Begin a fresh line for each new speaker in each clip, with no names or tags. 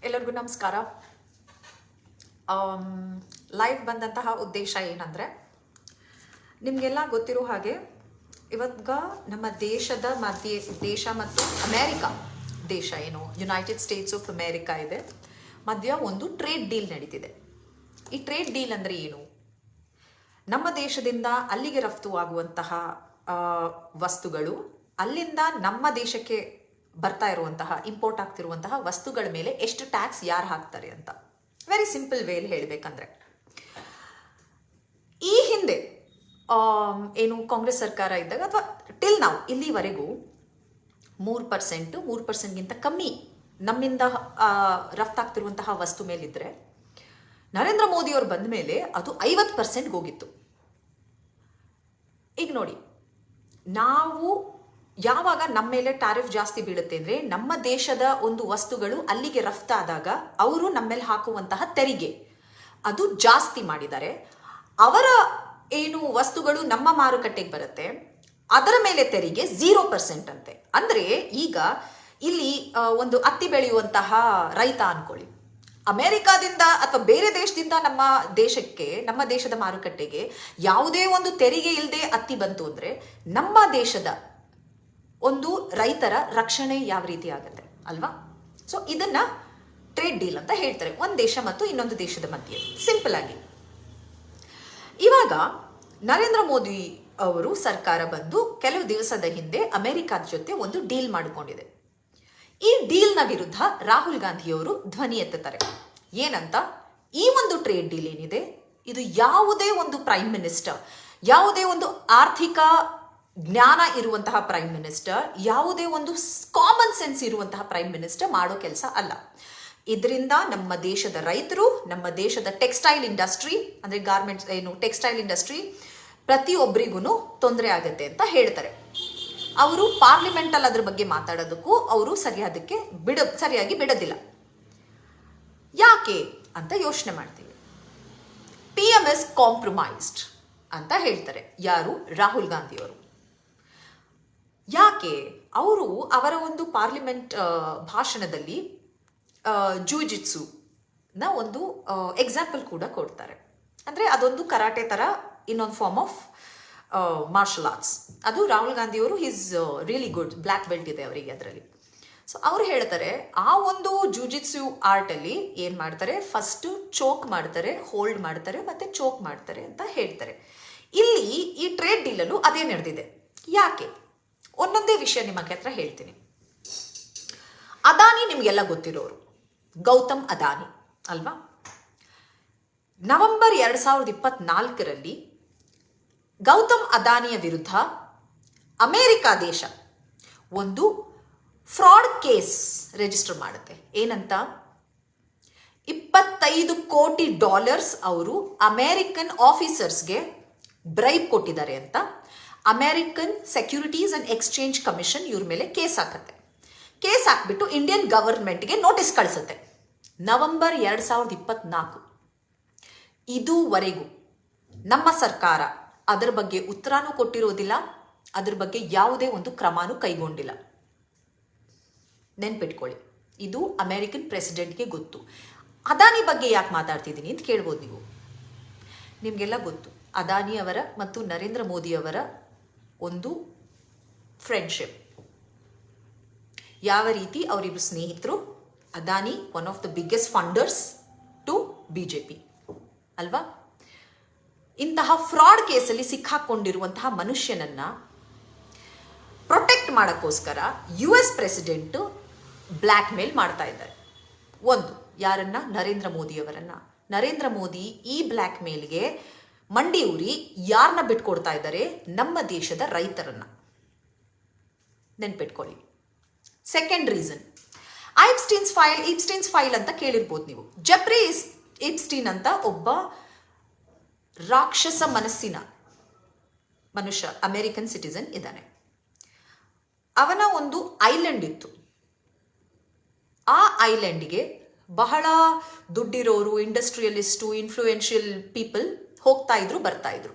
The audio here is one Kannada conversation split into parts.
ಎಲ್ಲರಿಗೂ ನಮಸ್ಕಾರ. ಲೈವ್ ಬಂದಂತಹ ಉದ್ದೇಶ ಏನಂದರೆ, ನಿಮಗೆಲ್ಲ ಗೊತ್ತಿರೋ ಹಾಗೆ ಇವತ್ತು ನಮ್ಮ ದೇಶದ ಮಧ್ಯೆ ದೇಶ ಮತ್ತು ಅಮೇರಿಕಾ ದೇಶ ಏನು ಯುನೈಟೆಡ್ ಸ್ಟೇಟ್ಸ್ ಆಫ್ ಅಮೇರಿಕಾ ಇದೆ ಮಧ್ಯ ಒಂದು ಟ್ರೇಡ್ ಡೀಲ್ ನಡೀತಿದೆ. ಈ ಟ್ರೇಡ್ ಡೀಲ್ ಅಂದರೆ ಏನು? ನಮ್ಮ ದೇಶದಿಂದ ಅಲ್ಲಿಗೆ ರಫ್ತು ಆಗುವಂತಹ ವಸ್ತುಗಳು ಅಲ್ಲಿಂದ ನಮ್ಮ ದೇಶಕ್ಕೆ ಬರ್ತಾ ಇರುವಂತಹ ಇಂಪೋರ್ಟ್ ಆಗ್ತಿರುವಂತಹ ವಸ್ತುಗಳ ಮೇಲೆ ಎಷ್ಟು ಟ್ಯಾಕ್ಸ್ ಯಾರು ಹಾಕ್ತಾರೆ ಅಂತ ವೆರಿ ಸಿಂಪಲ್ ವೇಲಿ ಹೇಳಬೇಕಂದ್ರೆ, ಈ ಹಿಂದೆ ಏನು ಕಾಂಗ್ರೆಸ್ ಸರ್ಕಾರ ಇದ್ದಾಗ ಅಥವಾ ಟಿಲ್ ನಾವು ಇಲ್ಲಿವರೆಗೂ 3%ಗಿಂತ ಕಮ್ಮಿ ನಮ್ಮಿಂದ ರಫ್ತಾಗ್ತಿರುವಂತಹ ವಸ್ತು ಮೇಲಿದ್ರೆ, ನರೇಂದ್ರ ಮೋದಿಯವರು ಬಂದ ಮೇಲೆ ಅದು 50%ಗೆ ಹೋಗಿತ್ತು. ಈಗ ನೋಡಿ, ನಾವು ಯಾವಾಗ ನಮ್ಮ ಮೇಲೆ ಟ್ಯಾರಿಫ್ ಜಾಸ್ತಿ ಬೀಳುತ್ತೆ ಅಂದರೆ, ನಮ್ಮ ದೇಶದ ಒಂದು ವಸ್ತುಗಳು ಅಲ್ಲಿಗೆ ರಫ್ತಾದಾಗ ಅವರು ನಮ್ಮ ಮೇಲೆ ಹಾಕುವಂತಹ ತೆರಿಗೆ ಅದು ಜಾಸ್ತಿ ಮಾಡಿದ್ದಾರೆ. ಅವರ ಏನು ವಸ್ತುಗಳು ನಮ್ಮ ಮಾರುಕಟ್ಟೆಗೆ ಬರುತ್ತೆ ಅದರ ಮೇಲೆ ತೆರಿಗೆ 0% ಅಂತೆ. ಅಂದರೆ ಈಗ ಇಲ್ಲಿ ಒಂದು ಹತ್ತಿ ಬೆಳೆಯುವಂತಹ ರೈತ ಅನ್ಕೊಳ್ಳಿ, ಅಮೆರಿಕಾದಿಂದ ಅಥವಾ ಬೇರೆ ದೇಶದಿಂದ ನಮ್ಮ ದೇಶಕ್ಕೆ, ನಮ್ಮ ದೇಶದ ಮಾರುಕಟ್ಟೆಗೆ ಯಾವುದೇ ಒಂದು ತೆರಿಗೆ ಇಲ್ಲದೆ ಹತ್ತಿ ಬಂತು ಅಂದರೆ, ನಮ್ಮ ದೇಶದ ಒಂದು ರೈತರ ರಕ್ಷಣೆ ಯಾವ ರೀತಿ ಆಗುತ್ತೆ ಅಲ್ವಾ? ಸೊ ಇದನ್ನ ಟ್ರೇಡ್ ಡೀಲ್ ಅಂತ ಹೇಳ್ತಾರೆ, ಒಂದು ದೇಶ ಮತ್ತು ಇನ್ನೊಂದು ದೇಶದ ಮಧ್ಯೆ. ಸಿಂಪಲ್ ಆಗಿ ಇವಾಗ ನರೇಂದ್ರ ಮೋದಿ ಅವರು ಸರ್ಕಾರ ಬಂದು ಕೆಲವು ದಿವಸದ ಹಿಂದೆ ಅಮೆರಿಕಾದ ಜೊತೆ ಒಂದು ಡೀಲ್ ಮಾಡಿಕೊಂಡಿದೆ. ಈ ಡೀಲ್ನ ವಿರುದ್ಧ ರಾಹುಲ್ ಗಾಂಧಿಯವರು ಧ್ವನಿ ಎತ್ತುತ್ತಾರೆ. ಏನಂತ? ಈ ಒಂದು ಟ್ರೇಡ್ ಡೀಲ್ ಏನಿದೆ ಇದು ಯಾವುದೇ ಒಂದು ಪ್ರೈಮ್ ಮಿನಿಸ್ಟರ್, ಯಾವುದೇ ಒಂದು ಆರ್ಥಿಕ ಜ್ಞಾನ ಇರುವಂತಹ ಪ್ರೈಮ್ ಮಿನಿಸ್ಟರ್, ಯಾವುದೇ ಒಂದು ಕಾಮನ್ ಸೆನ್ಸ್ ಇರುವಂತಹ ಪ್ರೈಮ್ ಮಿನಿಸ್ಟರ್ ಮಾಡೋ ಕೆಲಸ ಅಲ್ಲ. ಇದರಿಂದ ನಮ್ಮ ದೇಶದ ರೈತರು, ನಮ್ಮ ದೇಶದ ಟೆಕ್ಸ್ಟೈಲ್ ಇಂಡಸ್ಟ್ರಿ ಅಂದರೆ ಗಾರ್ಮೆಂಟ್ಸ್ ಏನು ಟೆಕ್ಸ್ಟೈಲ್ ಇಂಡಸ್ಟ್ರಿ ಪ್ರತಿಯೊಬ್ಬರಿಗೂ ತೊಂದರೆ ಆಗುತ್ತೆ ಅಂತ ಹೇಳ್ತಾರೆ. ಅವರು ಪಾರ್ಲಿಮೆಂಟಲ್ಲಿ ಅದ್ರ ಬಗ್ಗೆ ಮಾತಾಡೋದಕ್ಕೂ ಅವರು ಸರಿಯಾಗಿ ಬಿಡೋದಿಲ್ಲ. ಯಾಕೆ ಅಂತ ಯೋಚನೆ ಮಾಡ್ತೀವಿ. PMS ಕಾಂಪ್ರಮೈಸ್ಡ್ ಅಂತ ಹೇಳ್ತಾರೆ ಯಾರು? ರಾಹುಲ್ ಗಾಂಧಿಯವರು. ಯಾಕೆ? ಅವರು ಅವರ ಒಂದು ಪಾರ್ಲಿಮೆಂಟ್ ಭಾಷಣದಲ್ಲಿ ಜೂಜಿಟ್ಸು ನ ಒಂದು ಎಕ್ಸಾಂಪಲ್ ಕೂಡ ಕೊಡ್ತಾರೆ. ಅಂದರೆ ಅದೊಂದು ಕರಾಟೆ ಥರ ಇನ್ನೊಂದು ಫಾರ್ಮ್ ಆಫ್ ಮಾರ್ಷಲ್ ಆರ್ಟ್ಸ್. ಅದು ರಾಹುಲ್ ಗಾಂಧಿಯವರು is really good, black belt ಇದೆ ಅವರಿಗೆ ಅದರಲ್ಲಿ. ಸೊ ಅವ್ರು ಹೇಳ್ತಾರೆ, ಆ ಒಂದು ಜೂಜಿಟ್ಸು ಆರ್ಟಲ್ಲಿ ಏನು ಮಾಡ್ತಾರೆ, ಫಸ್ಟು ಚೋಕ್ ಮಾಡ್ತಾರೆ, ಹೋಲ್ಡ್ ಮಾಡ್ತಾರೆ, ಮತ್ತು ಚೋಕ್ ಮಾಡ್ತಾರೆ ಅಂತ ಹೇಳ್ತಾರೆ. ಇಲ್ಲಿ ಈ ಟ್ರೇಡ್ ಡೀಲಲ್ಲೂ ಅದೇ ನಡೆದಿದೆ. ಯಾಕೆ? ಒಂದೊಂದೇ ವಿಷಯ ನಿಮಗೆ ಹತ್ರ ಹೇಳ್ತೀನಿ. ಅದಾನಿ ನಿಮಗೆಲ್ಲ ಗೊತ್ತಿರೋರು, ಗೌತಮ್ ಅದಾನಿ ಅಲ್ವಾ? ನವೆಂಬರ್ 2024ರಲ್ಲಿ ಗೌತಮ್ ಅದಾನಿಯ ವಿರುದ್ಧ ಅಮೇರಿಕಾ ದೇಶ ಒಂದು ಫ್ರಾಡ್ ಕೇಸ್ ರಿಜಿಸ್ಟರ್ ಮಾಡುತ್ತೆ. ಏನಂತ? $25 ಕೋಟಿ ಅವರು ಅಮೇರಿಕನ್ ಆಫೀಸರ್ಸ್ಗೆ ಬ್ರೈಬ್ ಕೊಟ್ಟಿದ್ದಾರೆ ಅಂತ American securities and exchange commission ಇವ್ರ ಮೇಲೆ ಕೇಸ್ ಹಾಕತ್ತೆ. ಕೇಸ್ ಹಾಕ್ಬಿಟ್ಟು ಇಂಡಿಯನ್ ಗವರ್ಮೆಂಟ್ಗೆ ನೋಟಿಸ್ ಕಳಿಸುತ್ತೆ. ನವೆಂಬರ್ 2024. ಇದುವರೆಗೂ ನಮ್ಮ ಸರ್ಕಾರ ಅದರ ಬಗ್ಗೆ ಉತ್ತರನೂ ಕೊಟ್ಟಿರೋದಿಲ್ಲ, ಅದ್ರ ಬಗ್ಗೆ ಯಾವುದೇ ಒಂದು ಕ್ರಮನೂ ಕೈಗೊಂಡಿಲ್ಲ. ನೆನ್ಪಿಟ್ಕೊಳ್ಳಿ, ಇದು ಅಮೇರಿಕನ್ ಪ್ರೆಸಿಡೆಂಟ್ಗೆ ಗೊತ್ತು. ಅದಾನಿ ಬಗ್ಗೆ ಯಾಕೆ ಮಾತಾಡ್ತಿದ್ದೀನಿ ಅಂತ ಕೇಳ್ಬೋದು ನೀವು. ನಿಮಗೆಲ್ಲ ಗೊತ್ತು ಅದಾನಿ ಅವರ ಮತ್ತು ನರೇಂದ್ರ ಮೋದಿಯವರ ಒಂದು ಫ್ರೆಂಡ್ಶಿಪ್, ಯಾವ ರೀತಿ ಅವರಿಬ್ಬರು ಸ್ನೇಹಿತರು. Adani one of the biggest funders to BJP ಅಲ್ವಾ? ಇಂತಹ ಫ್ರಾಡ್ ಕೇಸಲ್ಲಿ ಸಿಕ್ಕಾಕೊಂಡಿರುವಂತಹ ಮನುಷ್ಯನನ್ನ ಪ್ರೊಟೆಕ್ಟ್ ಮಾಡೋಕ್ಕೋಸ್ಕರ US ಪ್ರೆಸಿಡೆಂಟು ಬ್ಲ್ಯಾಕ್ ಮೇಲ್ ಮಾಡ್ತಾ ಇದ್ದಾರೆ. ಒಂದು ಯಾರನ್ನ? ನರೇಂದ್ರ ಮೋದಿಯವರನ್ನ. ನರೇಂದ್ರ ಮೋದಿ ಈ ಬ್ಲ್ಯಾಕ್ ಮೇಲ್ಗೆ ಮಂಡಿ ಊರಿ ಯಾರನ್ನ ಬಿಟ್ಕೊಡ್ತಾ ಇದ್ದಾರೆ? ನಮ್ಮ ದೇಶದ ರೈತರನ್ನ. ನೆನ್ಪಿಟ್ಕೊಳ್ಳಿ. ಸೆಕೆಂಡ್ ರೀಸನ್, ಈಪ್ಸ್ಟೀನ್ಸ್ ಫೈಲ್ ಅಂತ ಕೇಳಿರ್ಬೋದು ನೀವು. ಜೆಫ್ರಿ ಈಪ್ಸ್ಟೀನ್ ಅಂತ ಒಬ್ಬ ರಾಕ್ಷಸ ಮನಸ್ಸಿನ ಮನುಷ್ಯ, ಅಮೆರಿಕನ್ ಸಿಟಿಸನ್ ಇದ್ದಾನೆ. ಅವನ ಒಂದು ಐಲ್ಯಾಂಡ್ ಇತ್ತು. ಆ ಐಲ್ಯಾಂಡ್ಗೆ ಬಹಳ ದುಡ್ಡಿರೋರು, ಇಂಡಸ್ಟ್ರಿಯಲಿಸ್ಟು, ಇನ್ಫ್ಲೂಯೆನ್ಷಿಯಲ್ ಪೀಪಲ್ ಹೋಗ್ತಾ ಇದ್ರು, ಬರ್ತಾ ಇದ್ರು.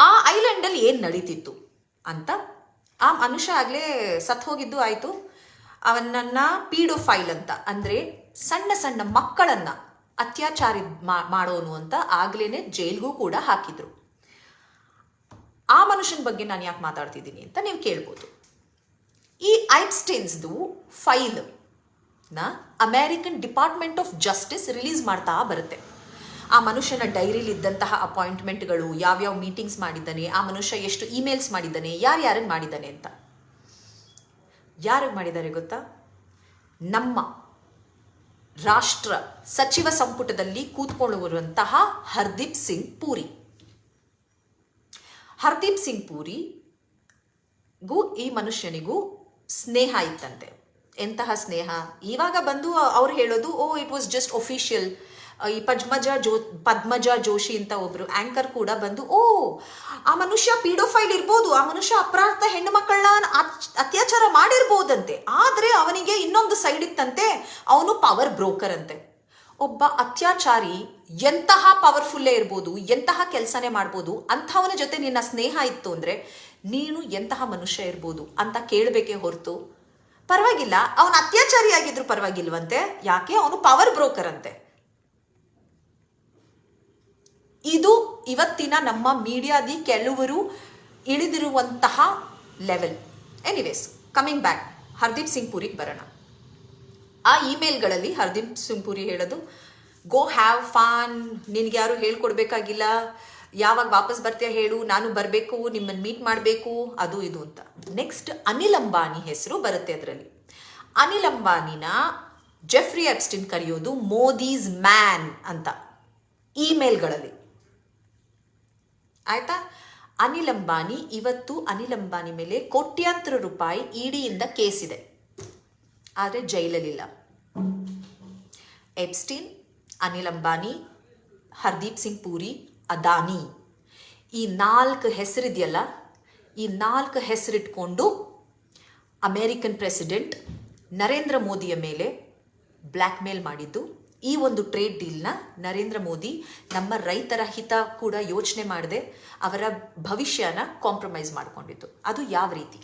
ಆ ಐಲ್ಯಾಂಡಲ್ಲಿ ಏನು ನಡೀತಿತ್ತು ಅಂತ, ಆ ಮನುಷ್ಯ ಆಗಲೇ ಸತ್ತು ಹೋಗಿದ್ದು ಆಯಿತು, ಅವನನ್ನ ಪೀಡೋಫೈಲ್ ಅಂತ, ಅಂದ್ರೆ ಸಣ್ಣ ಸಣ್ಣ ಮಕ್ಕಳನ್ನ ಅತ್ಯಾಚಾರ ಮಾಡೋನು ಅಂತ ಆಗ್ಲೇನೆ ಜೈಲ್ಗೂ ಕೂಡ ಹಾಕಿದ್ರು. ಆ ಮನುಷ್ಯನ ಬಗ್ಗೆ ನಾನು ಯಾಕೆ ಮಾತಾಡ್ತಿದ್ದೀನಿ ಅಂತ ನೀವು ಕೇಳ್ಬೋದು. ಈ ಐಪ್ಸ್ಟೈನ್ಸ್ದು ಫೈಲ್ ನ American department of justice release ಮಾಡ್ತಾ ಬರುತ್ತೆ. ಆ ಮನುಷ್ಯನ ಡೈರಿಲಿ ಇದ್ದಂತಹ ಅಪಾಯಿಂಟ್ಮೆಂಟ್ಗಳು, ಯಾವ್ಯಾವ ಮೀಟಿಂಗ್ಸ್ ಮಾಡಿದ್ದಾನೆ, ಆ ಮನುಷ್ಯ ಎಷ್ಟು ಇಮೇಲ್ಸ್ ಮಾಡಿದ್ದಾನೆ, ಯಾರ್ಯಾರಿಗೆ ಮಾಡಿದ್ದಾನೆ ಅಂತ. ಯಾರಿಗೆ ಮಾಡಿದ್ದಾರೆ ಗೊತ್ತಾ? ನಮ್ಮ ರಾಷ್ಟ್ರ ಸಚಿವ ಸಂಪುಟದಲ್ಲಿ ಕೂತ್ಕೊಳ್ಳುವಂತಹ ಹರ್ದೀಪ್ ಸಿಂಗ್ ಪೂರಿ. ಹರ್ದೀಪ್ ಸಿಂಗ್ ಪೂರಿಗೂ ಈ ಮನುಷ್ಯನಿಗೂ ಸ್ನೇಹ ಇತ್ತಂತೆ. ಎಂತಹ ಸ್ನೇಹ? ಇವಾಗ ಬಂದು ಅವ್ರು ಹೇಳೋದು, ಓ ಇಟ್ ವಾಸ್ ಜಸ್ಟ್ ಒಫಿಷಿಯಲ್. ಈ ಪದ್ಮಜಾ ಜೋಶಿ ಅಂತ ಒಬ್ರು ಆಂಕರ್ ಕೂಡ ಬಂದು, ಓ ಆ ಮನುಷ್ಯ ಪೀಡೋಫೈಲ್ ಇರ್ಬೋದು, ಆ ಮನುಷ್ಯ ಅಪ್ರಾಪ್ತ ಹೆಣ್ಣು ಮಕ್ಕಳನ್ನ ಅತ್ಯಾಚಾರ ಮಾಡಿರ್ಬೋದಂತೆ, ಆದ್ರೆ ಅವನಿಗೆ ಇನ್ನೊಂದು ಸೈಡ್ ಇತ್ತಂತೆ, ಅವನು ಪವರ್ ಬ್ರೋಕರ್ ಅಂತೆ. ಒಬ್ಬ ಅತ್ಯಾಚಾರಿ ಎಂತಹ ಪವರ್ಫುಲ್ಲೇ ಇರ್ಬೋದು, ಎಂತಹ ಕೆಲಸನೇ ಮಾಡ್ಬೋದು, ಅಂಥವನ ಜೊತೆ ನಿನ್ನ ಸ್ನೇಹ ಇತ್ತು ಅಂದ್ರೆ ನೀನು ಎಂತಹ ಮನುಷ್ಯ ಇರ್ಬೋದು ಅಂತ ಕೇಳಬೇಕೇ ಹೊರತು, ಪರವಾಗಿಲ್ಲ ಅವನು ಅತ್ಯಾಚಾರಿ ಆಗಿದ್ರು ಪರವಾಗಿಲ್ವಂತೆ, ಯಾಕೆ ಅವನು ಪವರ್ ಬ್ರೋಕರ್ ಅಂತೆ. ಇದು ಇವತ್ತಿನ ನಮ್ಮ ಮೀಡಿಯಾದಿ ಕೆಲವರು ಇಳಿದಿರುವಂತಹ level. Anyways, coming back, Hardeep Singh ಪೂರಿಗೆ ಬರೋಣ. ಆ ಇಮೇಲ್ಗಳಲ್ಲಿ ಹರ್ದೀಪ್ ಸಿಂಗ್ ಪೂರಿ ಹೇಳೋದು, ಗೋ ಹ್ಯಾವ್ ಫಾನ್, ನಿನ್ಗೆ ಯಾರು ಹೇಳ್ಕೊಡ್ಬೇಕಾಗಿಲ್ಲ, ಯಾವಾಗ ವಾಪಸ್ ಬರ್ತೀಯ ಹೇಳು, ನಾನು ಬರಬೇಕು, ನಿಮ್ಮನ್ನು ಮೀಟ್ ಮಾಡಬೇಕು, ಅದು ಇದು ಅಂತ. ನೆಕ್ಸ್ಟ್ ಅನಿಲ್ ಅಂಬಾನಿ ಹೆಸರು ಬರುತ್ತೆ ಅದರಲ್ಲಿ. ಅನಿಲ್ ಅಂಬಾನಿನ ಜೆಫ್ರಿ ಎಪ್ಸ್ಟೈನ್ ಕರೆಯೋದು ಮೋದೀಸ್ ಮ್ಯಾನ್ ಅಂತ ಇಮೇಲ್ಗಳಲ್ಲಿ. ಆಯ್ತಾ? ಅನಿಲ್ ಅಂಬಾನಿ, ಇವತ್ತು ಅನಿಲ್ ಅಂಬಾನಿ ಮೇಲೆ ಕೋಟ್ಯಾಂತರ ರೂಪಾಯಿ ಇಡಿಯಿಂದ ಕೇಸ್ ಇದೆ, ಆದರೆ ಜೈಲಲ್ಲಿಲ್ಲ. ಎಪ್ಸ್ಟೈನ್, ಅನಿಲ್ ಅಂಬಾನಿ, ಹರ್ದೀಪ್ ಸಿಂಗ್ ಪೂರಿ, ಅದಾನಿ, ಈ 4 ಹೆಸರಿದೆಯಲ್ಲ, ಈ 4 ಹೆಸರಿಟ್ಕೊಂಡು ಅಮೇರಿಕನ್ ಪ್ರೆಸಿಡೆಂಟ್ ನರೇಂದ್ರ ಮೋದಿಯ ಮೇಲೆ ಬ್ಲ್ಯಾಕ್ ಮೇಲ್ ಮಾಡಿದ್ದು. ಈ ಒಂದು ಟ್ರೇಡ್ ಡೀಲ್ನ ನರೇಂದ್ರ ಮೋದಿ ನಮ್ಮ ರೈತರ ಹಿತ ಕೂಡ ಯೋಚನೆ ಮಾಡದೆ ಅವರ ಭವಿಷ್ಯನ ಕಾಂಪ್ರಮೈಸ್ ಮಾಡಿಕೊಂಡಿದ್ದು. ಅದು ಯಾವ ರೀತಿ?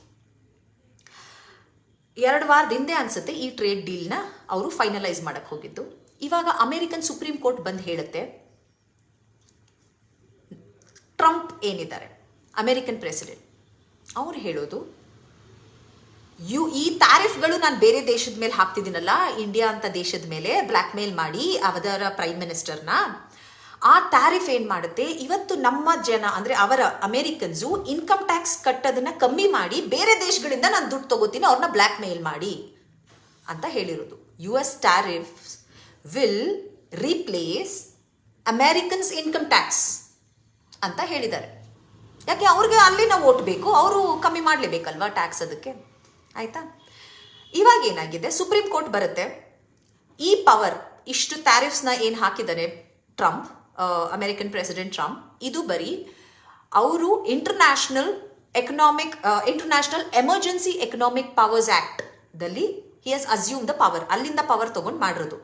2 ವಾರದ ಹಿಂದೆ ಅನ್ಸುತ್ತೆ ಈ ಟ್ರೇಡ್ ಡೀಲ್ನ ಅವರು ಫೈನಲೈಸ್ ಮಾಡಕ್ಕೆ ಹೋಗಿದ್ದು. ಇವಾಗ ಅಮೆರಿಕನ್ ಸುಪ್ರೀಂ ಕೋರ್ಟ್ ಬಂದು ಹೇಳುತ್ತೆ, ಟ್ರಂಪ್ ಏನಿದ್ದಾರೆ ಅಮೆರಿಕನ್ ಪ್ರೆಸಿಡೆಂಟ್, ಅವ್ರು ಹೇಳೋದು, ಈ ಟ್ಯಾರಿಫ್ಗಳು ನಾನು ಬೇರೆ ದೇಶದ ಮೇಲೆ ಹಾಕ್ತಿದ್ದೀನಲ್ಲ, ಇಂಡಿಯಾ ಅಂತ ದೇಶದ ಮೇಲೆ ಬ್ಲ್ಯಾಕ್ ಮೇಲ್ ಮಾಡಿ ಅವರ ಪ್ರೈಮ್ ಮಿನಿಸ್ಟರ್ನ, ಆ ಟ್ಯಾರಿಫ್ ಏನು ಮಾಡುತ್ತೆ, ಇವತ್ತು ನಮ್ಮ ಜನ ಅಂದರೆ ಅವರ ಅಮೇರಿಕನ್ಸು ಇನ್ಕಮ್ ಟ್ಯಾಕ್ಸ್ ಕಟ್ಟೋದನ್ನ ಕಮ್ಮಿ ಮಾಡಿ ಬೇರೆ ದೇಶಗಳಿಂದ ನಾನು ದುಡ್ಡು ತಗೋತೀನಿ, ಅವ್ರನ್ನ ಬ್ಲ್ಯಾಕ್ ಮೇಲ್ ಮಾಡಿ ಅಂತ ಹೇಳಿರೋದು. US tariffs will replace Americans income tax ಅಂತ ಹೇಳಿದ್ದಾರೆ. ಯಾಕೆ? ಅವ್ರಿಗೆ ಅಲ್ಲಿನ ಓಟ್ ಬೇಕು, ಅವರು ಕಮ್ಮಿ ಮಾಡಲೇಬೇಕಲ್ವಾ ಟ್ಯಾಕ್ಸ್ ಅದಕ್ಕೆ. ಆಯ್ತಾ? ಇವಾಗ ಏನಾಗಿದೆ, ಸುಪ್ರೀಂ ಕೋರ್ಟ್ ಬರುತ್ತೆ, ಈ ಪವರ್ ಇಷ್ಟು ಟ್ಯಾರಿಫ್ಸ್ನ ಏನು ಹಾಕಿದ್ದಾನೆ ಟ್ರಂಪ್, ಅಮೆರಿಕನ್ ಪ್ರೆಸಿಡೆಂಟ್ ಟ್ರಂಪ್, ಇದು ಬರೀ ಅವರು international emergency economic powers act ದಲ್ಲಿ ಹಿ ಹಸ್ ಅಸ್ಯೂಮ್ ದ ಪವರ್, ಅಲ್ಲಿಂದ ಪವರ್ ತಗೊಂಡು ಮಾಡಿರೋದು.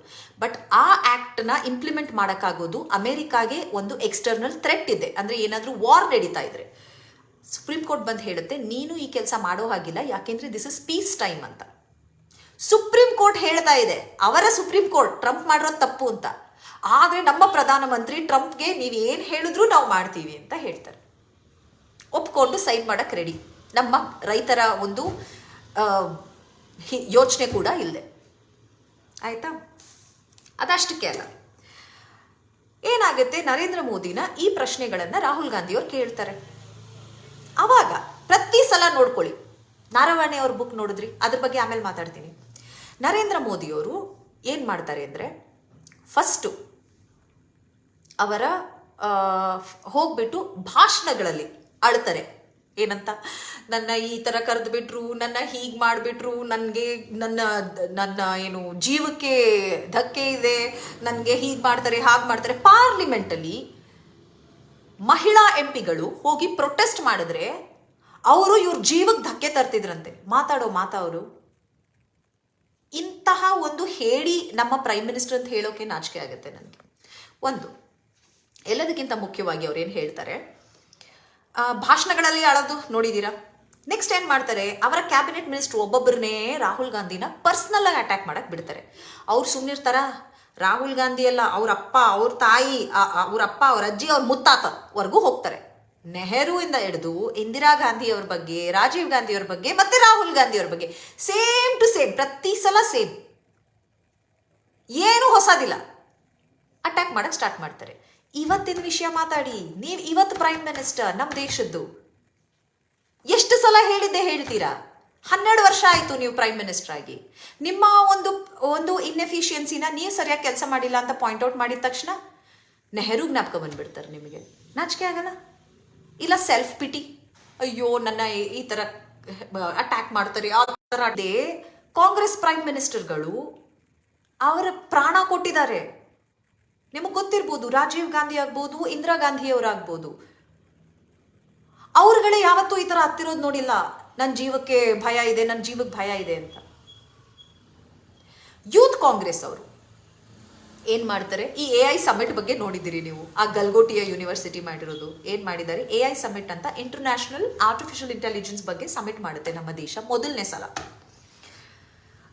ಬಟ್ ಆ ಆಕ್ಟ್ನ ಇಂಪ್ಲಿಮೆಂಟ್ ಮಾಡೋಕ್ಕಾಗೋದು ಅಮೆರಿಕಾಗೆ ಒಂದು ಎಕ್ಸ್ಟರ್ನಲ್ ಥ್ರೆಟ್ ಇದೆ, ಅಂದರೆ ಏನಾದರೂ ವಾರ್ ನಡೀತಾ ಇದ್ರೆ ಸುಪ್ರೀಂ ಕೋರ್ಟ್ ಬಂದು ಹೇಳುತ್ತೆ, ನೀನು ಈ ಕೆಲಸ ಮಾಡೋ ಹಾಗಿಲ್ಲ, ಯಾಕೆಂದ್ರೆ ದಿಸ್ ಇಸ್ ಪೀಸ್ ಟೈಮ್ ಅಂತ. ಸುಪ್ರೀಂ ಕೋರ್ಟ್ ಹೇಳ್ತಾ ಇದೆ, ಅವರ ಸುಪ್ರೀಂ ಕೋರ್ಟ್ ಟ್ರಂಪ್ ಮಾಡಿರೋದು ತಪ್ಪು ಅಂತ. ಆದರೆ ನಮ್ಮ ಪ್ರಧಾನಮಂತ್ರಿ ಟ್ರಂಪ್ಗೆ ನೀವು ಏನು ಹೇಳಿದ್ರು ನಾವು ಮಾಡ್ತೀವಿ ಅಂತ ಹೇಳ್ತಾರೆ. ಒಪ್ಕೊಂಡು ಸೈನ್ ಮಾಡಕ್ಕೆ ರೆಡಿ. ನಮ್ಮ ರೈತರ ಒಂದು ಯೋಚನೆ ಕೂಡ ಇಲ್ಲದೆ. ಆಯ್ತಾ? ಅದಷ್ಟಕ್ಕೆ ಅಲ್ಲ, ಏನಾಗುತ್ತೆ, ನರೇಂದ್ರ ಮೋದಿನ ಈ ಪ್ರಶ್ನೆಗಳನ್ನು ರಾಹುಲ್ ಗಾಂಧಿಯವ್ರು ಕೇಳ್ತಾರೆ. ಅವಾಗ ಪ್ರತಿ ಸಲ ನೋಡ್ಕೊಳ್ಳಿ, ನಾರಾವಣೆ ಅವ್ರ ಬುಕ್ ನೋಡಿದ್ರಿ, ಅದ್ರ ಬಗ್ಗೆ ಆಮೇಲೆ ಮಾತಾಡ್ತೀನಿ. ನರೇಂದ್ರ ಮೋದಿಯವರು ಏನು ಮಾಡ್ತಾರೆ ಅಂದರೆ, ಫಸ್ಟು ಅವರ ಹೋಗ್ಬಿಟ್ಟು ಭಾಷಣಗಳಲ್ಲಿ ಅಳ್ತಾರೆ. ಏನಂತ, ನನ್ನ ಈ ಥರ ಕರೆದು ಬಿಟ್ರು, ನನ್ನ ಹೀಗೆ ಮಾಡಿಬಿಟ್ರು, ನನಗೆ ನನ್ನ ಏನು ಜೀವಕ್ಕೆ ಧಕ್ಕೆ ಇದೆ, ನನಗೆ ಹೀಗೆ ಮಾಡ್ತಾರೆ ಹಾಗೆ ಮಾಡ್ತಾರೆ. ಪಾರ್ಲಿಮೆಂಟಲ್ಲಿ ಮಹಿಳಾ ಎಂಪಿಗಳು ಹೋಗಿ ಪ್ರೊಟೆಸ್ಟ್ ಮಾಡಿದ್ರೆ ಅವರು ಇವ್ರ ಜೀವಕ್ಕೆ ಧಕ್ಕೆ ತರ್ತಿದ್ರಂತೆ. ಮಾತಾಡೋ ಇಂತಹ ಒಂದು ಹೇಳಿ ನಮ್ಮ ಪ್ರೈಮ್ ಮಿನಿಸ್ಟರ್ ಅಂತ ಹೇಳೋಕೆ ನಾಚಿಕೆ ಆಗುತ್ತೆ ನನಗೆ. ಒಂದು, ಎಲ್ಲದಕ್ಕಿಂತ ಮುಖ್ಯವಾಗಿ ಅವ್ರೇನು ಹೇಳ್ತಾರೆ, ಭಾಷಣಗಳಲ್ಲಿ ಅಳೋದು ನೋಡಿದ್ದೀರಾ, ನೆಕ್ಸ್ಟ್ ಏನ್ ಮಾಡ್ತಾರೆ, ಅವರ ಕ್ಯಾಬಿನೆಟ್ ಮಿನಿಸ್ಟರ್ ಒಬ್ಬೊಬ್ಬರನ್ನೇ ರಾಹುಲ್ ಗಾಂಧಿನ ಪರ್ಸನಲ್ ಆಗಿ ಅಟ್ಯಾಕ್ ಮಾಡಕ್ ಬಿಡ್ತಾರೆ. ಅವ್ರು ಸುಮ್ಮನಿರ್ತಾರ? ರಾಹುಲ್ ಗಾಂಧಿ ಎಲ್ಲ ಅವ್ರ ಅಪ್ಪ, ಅವ್ರ ತಾಯಿ, ಅವ್ರ ಅಪ್ಪ, ಅವ್ರ ಅಜ್ಜಿ, ಅವ್ರ ಮುತ್ತಾತವರೆಗೂ ಹೋಗ್ತಾರೆ. ನೆಹರು ಇಂದ ಹಿಡಿದು ಇಂದಿರಾ ಗಾಂಧಿ ಅವ್ರ ಬಗ್ಗೆ, ರಾಜೀವ್ ಗಾಂಧಿ ಅವ್ರ ಬಗ್ಗೆ, ಮತ್ತೆ ರಾಹುಲ್ ಗಾಂಧಿ ಅವ್ರ ಬಗ್ಗೆ ಸೇಮ್ ಟು ಸೇಮ್, ಪ್ರತಿ ಸಲ ಸೇಮ್, ಏನು ಹೊಸದಿಲ್ಲ, ಅಟ್ಯಾಕ್ ಮಾಡಕ್ ಸ್ಟಾರ್ಟ್ ಮಾಡ್ತಾರೆ. ಇವತ್ತಿನ ವಿಷಯ ಮಾತಾಡಿ. ನೀವು ಇವತ್ತು ಪ್ರೈಮ್ ಮಿನಿಸ್ಟರ್ ನಮ್ಮ ದೇಶದ್ದು. ಎಷ್ಟು ಸಲ ಹೇಳಿದ್ದೆ ಹೇಳ್ತೀರಾ? 12 ವರ್ಷ ಆಯಿತು ನೀವು ಪ್ರೈಮ್ ಮಿನಿಸ್ಟರ್ ಆಗಿ. ನಿಮ್ಮ ಒಂದು ಇನ್ಎಫಿಷಿಯನ್ಸಿನ ನೀವು ಸರಿಯಾಗಿ ಕೆಲಸ ಮಾಡಿಲ್ಲ ಅಂತ ಪಾಯಿಂಟ್ ಔಟ್ ಮಾಡಿದ ತಕ್ಷಣ ನೆಹರು ಜ್ಞಾಪಕ ಬಂದ್ಬಿಡ್ತಾರೆ. ನಿಮಗೆ ನಾಚಿಕೆ ಆಗಲ್ಲ? ಇಲ್ಲ ಸೆಲ್ಫ್ ಪಿಟಿ, ಅಯ್ಯೋ ನನ್ನ ಈ ಥರ ಅಟ್ಯಾಕ್ ಮಾಡ್ತಾರೆ ಆ ಥರ. ಅದೇ ಕಾಂಗ್ರೆಸ್ ಪ್ರೈಮ್ ಮಿನಿಸ್ಟರ್ಗಳು ಅವರ ಪ್ರಾಣ ಕೊಟ್ಟಿದ್ದಾರೆ. ನಿಮಗೆ ಗೊತ್ತಿರ್ಬೋದು, ರಾಜೀವ್ ಗಾಂಧಿ ಆಗ್ಬೋದು, ಇಂದಿರಾ ಗಾಂಧಿ ಅವರಾಗ್ಬೋದು. ಅವ್ರುಗಳೇ ಯಾವತ್ತೂ ಈ ಥರ ಹತ್ತಿರೋದು ನೋಡಿಲ್ಲ, ನನ್ನ ಜೀವಕ್ಕೆ ಭಯ ಇದೆ, ನನ್ನ ಜೀವಕ್ಕೆ ಭಯ ಇದೆ ಅಂತ. ಯೂತ್ ಕಾಂಗ್ರೆಸ್ ಅವರು ಏನ್ ಮಾಡ್ತಾರೆ, ಈ AI ಸಮಿಟ್ ಬಗ್ಗೆ ನೋಡಿದ್ದೀರಿ ನೀವು, ಆ ಗಲ್ಗೋಟಿಯ ಯೂನಿವರ್ಸಿಟಿ ಮಾಡಿರೋದು. ಏನ್ ಮಾಡಿದ್ದಾರೆ, AI ಸಮಿಟ್ ಅಂತ, ಇಂಟರ್ನ್ಯಾಷನಲ್ ಆರ್ಟಿಫಿಷಿಯಲ್ ಇಂಟೆಲಿಜೆನ್ಸ್ ಬಗ್ಗೆ ಸಮಿಟ್ ಮಾಡುತ್ತೆ ನಮ್ಮ ದೇಶ ಮೊದಲನೇ ಸಲ.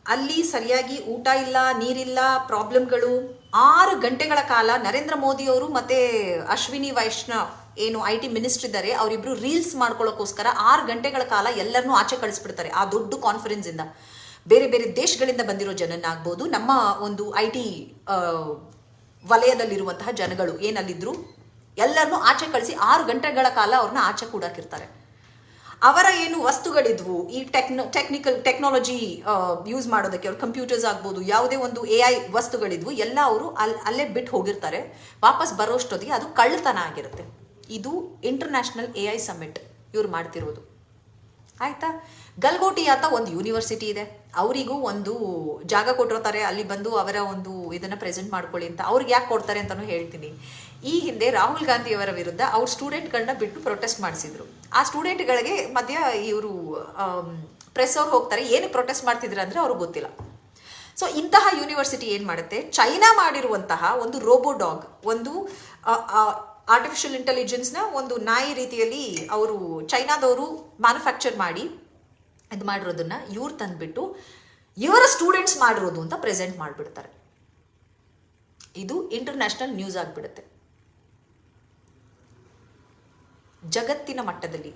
ಅಲ್ಲಿ ಸರಿಯಾಗಿ ಊಟ ಇಲ್ಲ, ನೀರಿಲ್ಲ, ಪ್ರಾಬ್ಲಮ್ಗಳು. 6 ಗಂಟೆಗಳ ಕಾಲ ನರೇಂದ್ರ ಮೋದಿ ಅವರು ಮತ್ತೆ ಅಶ್ವಿನಿ ವೈಷ್ಣವ್ ಏನು IT ಮಿನಿಸ್ಟರ್ ಇದ್ದಾರೆ, ಅವರಿಬ್ರು ರೀಲ್ಸ್ ಮಾಡ್ಕೊಳ್ಳೋಕ್ಕೋಸ್ಕರ 6 ಗಂಟೆಗಳ ಕಾಲ ಎಲ್ಲರನ್ನೂ ಆಚೆ ಕಳಿಸ್ಬಿಡ್ತಾರೆ. ಆ ದೊಡ್ಡ ಕಾನ್ಫರೆನ್ಸ್ ಇಂದ ಬೇರೆ ಬೇರೆ ದೇಶಗಳಿಂದ ಬಂದಿರೋ ಜನನಾಗ್ಬೋದು, ನಮ್ಮ ಒಂದು IT ವಲಯದಲ್ಲಿರುವಂತಹ ಜನಗಳು ಏನಲ್ಲಿದ್ರು ಎಲ್ಲರನ್ನೂ ಆಚೆ ಕಳಿಸಿ 6 ಗಂಟೆಗಳ ಕಾಲ ಅವ್ರನ್ನ ಆಚೆ ಕೂಡಾಕಿರ್ತಾರೆ. ಅವರ ಏನು ವಸ್ತುಗಳಿದ್ವು, ಈ ಟೆಕ್ನಾಲಜಿ ಯೂಸ್ ಮಾಡೋದಕ್ಕೆ, ಅವ್ರ ಕಂಪ್ಯೂಟರ್ಸ್ ಆಗ್ಬೋದು, ಯಾವುದೇ ಒಂದು AI ವಸ್ತುಗಳಿದ್ವು, ಎಲ್ಲ ಅವರು ಅಲ್ಲೇ ಬಿಟ್ಟು ಹೋಗಿರ್ತಾರೆ. ವಾಪಸ್ ಬರೋಷ್ಟೊತ್ತಿಗೆ ಅದು ಕಳ್ಳತನ ಆಗಿರುತ್ತೆ. ಇದು ಇಂಟರ್ನ್ಯಾಷನಲ್ AI ಸಮಿಟ್ ಇವ್ರು ಮಾಡ್ತಿರೋದು. ಆಯ್ತಾ? ಗಲ್ಗೋಟಿ ಅಂತ ಒಂದು ಯೂನಿವರ್ಸಿಟಿ ಇದೆ, ಅವರಿಗೂ ಒಂದು ಜಾಗ ಕೊಟ್ಟಿರ್ತಾರೆ, ಅಲ್ಲಿ ಬಂದು ಅವರ ಒಂದು ಇದನ್ನ ಪ್ರೆಸೆಂಟ್ ಮಾಡ್ಕೊಳ್ಳಿ ಅಂತ. ಅವ್ರಿಗೆ ಯಾಕೆ ಕೊಡ್ತಾರೆ ಅಂತಾನು ಹೇಳ್ತೀನಿ. ಈ ಹಿಂದೆ ರಾಹುಲ್ ಗಾಂಧಿ ಅವರ ವಿರುದ್ಧ ಅವ್ರ ಸ್ಟೂಡೆಂಟ್ಗಳನ್ನ ಬಿಟ್ಟು ಪ್ರೊಟೆಸ್ಟ್ ಮಾಡಿಸಿದ್ರು. ಆ ಸ್ಟೂಡೆಂಟ್ಗಳಿಗೆ ಮಧ್ಯ ಇವರು ಪ್ರೆಸ್ ಅವ್ರು ಹೋಗ್ತಾರೆ, ಏನು ಪ್ರೊಟೆಸ್ಟ್ ಮಾಡ್ತಿದ್ರು ಅಂದ್ರೆ ಅವ್ರಿಗೆ ಗೊತ್ತಿಲ್ಲ. ಸೊ ಇಂತಹ ಯೂನಿವರ್ಸಿಟಿ ಏನು ಮಾಡುತ್ತೆ, ಚೈನಾ ಮಾಡಿರುವಂತಹ ಒಂದು ರೋಬೋ ಡಾಗ್, ಒಂದು ಆರ್ಟಿಫಿಷಿಯಲ್ ಇಂಟೆಲಿಜೆನ್ಸ್ನ ಒಂದು ನಾಯಿ ರೀತಿಯಲ್ಲಿ ಅವರು ಚೈನಾದವರು ಮ್ಯಾನುಫ್ಯಾಕ್ಚರ್ ಮಾಡಿ ಇದು ಮಾಡಿರೋದನ್ನ ಇವ್ರು ತಂದ್ಬಿಟ್ಟು ಇವರ ಸ್ಟೂಡೆಂಟ್ಸ್ ಮಾಡಿರೋದು ಅಂತ ಪ್ರೆಸೆಂಟ್ ಮಾಡಿಬಿಡ್ತಾರೆ. ಇದು ಇಂಟರ್ನ್ಯಾಷನಲ್ ನ್ಯೂಸ್ ಆಗಿಬಿಡುತ್ತೆ. ಜಗತ್ತಿನ ಮಟ್ಟದಲ್ಲಿ,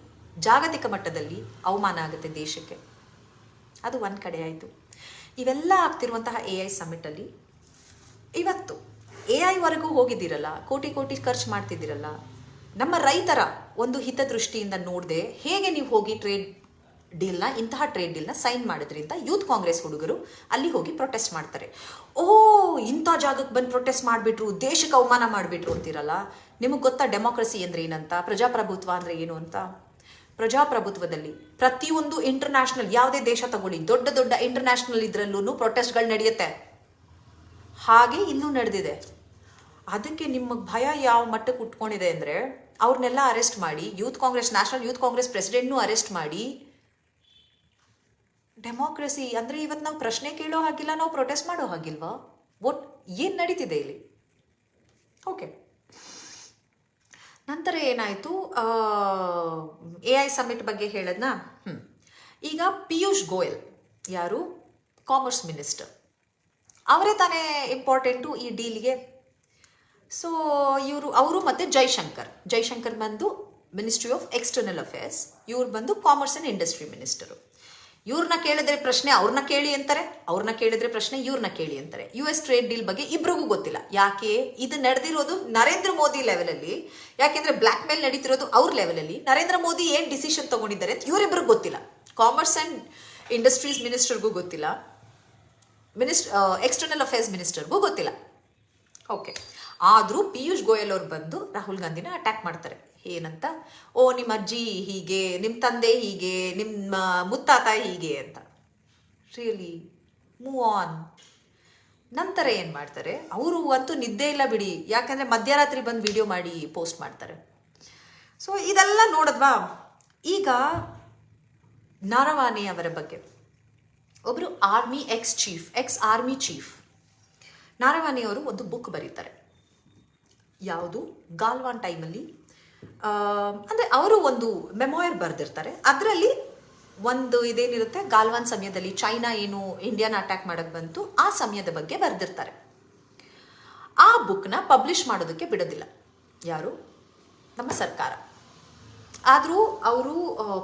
ಜಾಗತಿಕ ಮಟ್ಟದಲ್ಲಿ ಅವಮಾನ ಆಗುತ್ತೆ ದೇಶಕ್ಕೆ. ಅದು ಒಂದು ಕಡೆ ಆಯಿತು. ಇವೆಲ್ಲ ಆಗ್ತಿರುವಂತಹ AI ಸಮಿಟಲ್ಲಿ ಇವತ್ತು AI ವರೆಗೂ ಹೋಗಿದ್ದೀರಲ್ಲ, ಕೋಟಿ ಕೋಟಿ ಖರ್ಚು ಮಾಡ್ತಿದ್ದೀರಲ್ಲ, ನಮ್ಮ ರೈತರ ಒಂದು ಹಿತದೃಷ್ಟಿಯಿಂದ ನೋಡದೆ ಹೇಗೆ ನೀವು ಹೋಗಿ ಇಂತಹ ಟ್ರೇಡ್ ಡೀಲ್ನ ಸೈನ್ ಮಾಡಿದ್ರಿ ಅಂತ ಯೂತ್ ಕಾಂಗ್ರೆಸ್ ಹುಡುಗರು ಅಲ್ಲಿ ಹೋಗಿ ಪ್ರೊಟೆಸ್ಟ್ ಮಾಡ್ತಾರೆ. ಇಂಥ ಜಾಗಕ್ಕೆ ಬಂದು ಪ್ರೊಟೆಸ್ಟ್ ಮಾಡಿಬಿಟ್ರು, ದೇಶಕ್ಕೆ ಅವಮಾನ ಮಾಡಿಬಿಟ್ರು ಅಂತೀರಲ್ಲ. ನಿಮಗೆ ಗೊತ್ತಾ ಡೆಮೋಕ್ರಸಿ ಅಂದ್ರೆ ಏನಂತ, ಪ್ರಜಾಪ್ರಭುತ್ವ ಅಂದ್ರೆ ಏನು ಅಂತ? ಪ್ರಜಾಪ್ರಭುತ್ವದಲ್ಲಿ ಪ್ರತಿಯೊಂದು ಇಂಟರ್ನ್ಯಾಷನಲ್, ಯಾವುದೇ ದೇಶ ತಗೊಳ್ಳಿ, ದೊಡ್ಡ ದೊಡ್ಡ ಇಂಟರ್ನ್ಯಾಷನಲ್ ಇದ್ರಲ್ಲೂ ಪ್ರೊಟೆಸ್ಟ್ಗಳು ನಡೆಯುತ್ತೆ. ಹಾಗೆ ಇಲ್ಲೂ ನಡೆದಿದೆ. ಅದಕ್ಕೆ ನಿಮಗೆ ಭಯ ಯಾವ ಮಟ್ಟಕ್ಕೆ ಉಟ್ಕೊಂಡಿದೆ ಅಂದರೆ, ಅವ್ರನ್ನೆಲ್ಲ ಅರೆಸ್ಟ್ ಮಾಡಿ, ನ್ಯಾಷನಲ್ ಯೂತ್ ಕಾಂಗ್ರೆಸ್ ಪ್ರೆಸಿಡೆಂಟ್ನೂ ಅರೆಸ್ಟ್ ಮಾಡಿ. ಡೆಮೋಕ್ರಸಿ ಅಂದರೆ ಇವತ್ತು ನಾವು ಪ್ರಶ್ನೆ ಕೇಳೋ ಹಾಗಿಲ್ಲ, ನಾವು ಪ್ರೊಟೆಸ್ಟ್ ಮಾಡೋ ಹಾಗಿಲ್ವಾ? ಏನು ನಡೀತಿದೆ ಇಲ್ಲಿ? ಓಕೆ, ನಂತರ ಏನಾಯಿತು, AI ಸಮಿಟ್ ಬಗ್ಗೆ ಹೇಳದ್ನ. ಈಗ ಪಿಯೂಷ್ ಗೋಯಲ್ ಯಾರು, ಕಾಮರ್ಸ್ ಮಿನಿಸ್ಟರ್, ಅವರೇ ತಾನೇ ಇಂಪಾರ್ಟೆಂಟು ಈ ಡೀಲ್ಗೆ. ಸೊ ಅವರು ಮತ್ತು ಜೈಶಂಕರ್ ಬಂದು ಮಿನಿಸ್ಟ್ರಿ ಆಫ್ ಎಕ್ಸ್ಟರ್ನಲ್ ಅಫೇರ್ಸ್, ಇವ್ರು ಬಂದು ಕಾಮರ್ಸ್ ಆ್ಯಂಡ್ ಇಂಡಸ್ಟ್ರಿ ಮಿನಿಸ್ಟರು. ಇವ್ರನ್ನ ಕೇಳಿದ್ರೆ ಪ್ರಶ್ನೆ ಅವ್ರನ್ನ ಕೇಳಿ ಅಂತಾರೆ, ಅವ್ರನ್ನ ಕೇಳಿದ್ರೆ ಪ್ರಶ್ನೆ ಇವ್ರನ್ನ ಕೇಳಿ ಅಂತಾರೆ. US ಟ್ರೇಡ್ ಡೀಲ್ ಬಗ್ಗೆ ಇಬ್ರಿಗೂ ಗೊತ್ತಿಲ್ಲ. ಯಾಕೆ ಇದು ನಡೆದಿರೋದು ನರೇಂದ್ರ ಮೋದಿ ಲೆವೆಲಲ್ಲಿ, ಯಾಕೆಂದ್ರೆ ಬ್ಲ್ಯಾಕ್ ಮೇಲ್ ನಡೀತಿರೋದು ಅವ್ರ ಲೆವೆಲಲ್ಲಿ. ನರೇಂದ್ರ ಮೋದಿ ಏನು ಡಿಸಿಷನ್ ತಗೊಂಡಿದ್ದಾರೆ ಅಂತ ಇವರಿಬ್ರಿಗೆ ಗೊತ್ತಿಲ್ಲ. ಕಾಮರ್ಸ್ ಆ್ಯಂಡ್ ಇಂಡಸ್ಟ್ರೀಸ್ ಮಿನಿಸ್ಟರ್ಗೂ ಗೊತ್ತಿಲ್ಲ, ಎಕ್ಸ್ಟರ್ನಲ್ ಅಫೇರ್ಸ್ ಮಿನಿಸ್ಟರ್ಗೂ ಗೊತ್ತಿಲ್ಲ. ಓಕೆ, ಆದರೂ ಪಿಯೂಷ್ ಗೋಯಲ್ ಅವ್ರು ಬಂದು ರಾಹುಲ್ ಗಾಂಧಿನ ಅಟ್ಯಾಕ್ ಮಾಡ್ತಾರೆ. ಏನಂತ, ನಿಮ್ಮ ಅಜ್ಜಿ ಹೀಗೆ, ನಿಮ್ಮ ತಂದೆ ಹೀಗೆ, ನಿಮ್ಮ ಮುತ್ತಾತ ಹೀಗೆ ಅಂತ. Really move on. ನಂತರ ಏನು ಮಾಡ್ತಾರೆ, ಅವರು ಅಂತೂ ನಿದ್ದೆ ಇಲ್ಲ ಬಿಡಿ, ಯಾಕಂದರೆ ಮಧ್ಯರಾತ್ರಿ ಬಂದು ವಿಡಿಯೋ ಮಾಡಿ ಪೋಸ್ಟ್ ಮಾಡ್ತಾರೆ. ಸೊ ಇದೆಲ್ಲ ನೋಡಿದ್ವಾ. ಈಗ ನರವಾನೆ ಅವರ ಬಗ್ಗೆ, ಒಬ್ಬರು ಎಕ್ಸ್ ಆರ್ಮಿ ಚೀಫ್ ನಾರವಾನೆ ಅವರು ಒಂದು ಬುಕ್ ಬರೀತಾರೆ. ಯಾವುದು, ಗಾಲ್ವಾನ್ ಟೈಮಲ್ಲಿ ಅಂದರೆ ಅವರು ಒಂದು ಮೆಮೋಯರ್ ಬರೆದಿರ್ತಾರೆ. ಅದರಲ್ಲಿ ಒಂದು ಇದೇನಿರುತ್ತೆ, ಗಾಲ್ವಾನ್ ಸಮಯದಲ್ಲಿ ಚೈನಾ ಏನು ಇಂಡಿಯಾನ ಅಟ್ಯಾಕ್ ಮಾಡೋಕ್ಕೆ ಬಂತು ಆ ಸಮಯದ ಬಗ್ಗೆ ಬರೆದಿರ್ತಾರೆ. ಆ ಬುಕ್ನ ಪಬ್ಲಿಷ್ ಮಾಡೋದಕ್ಕೆ ಬಿಡೋದಿಲ್ಲ ಯಾರು, ನಮ್ಮ ಸರ್ಕಾರ. ಆದರೂ ಅವರು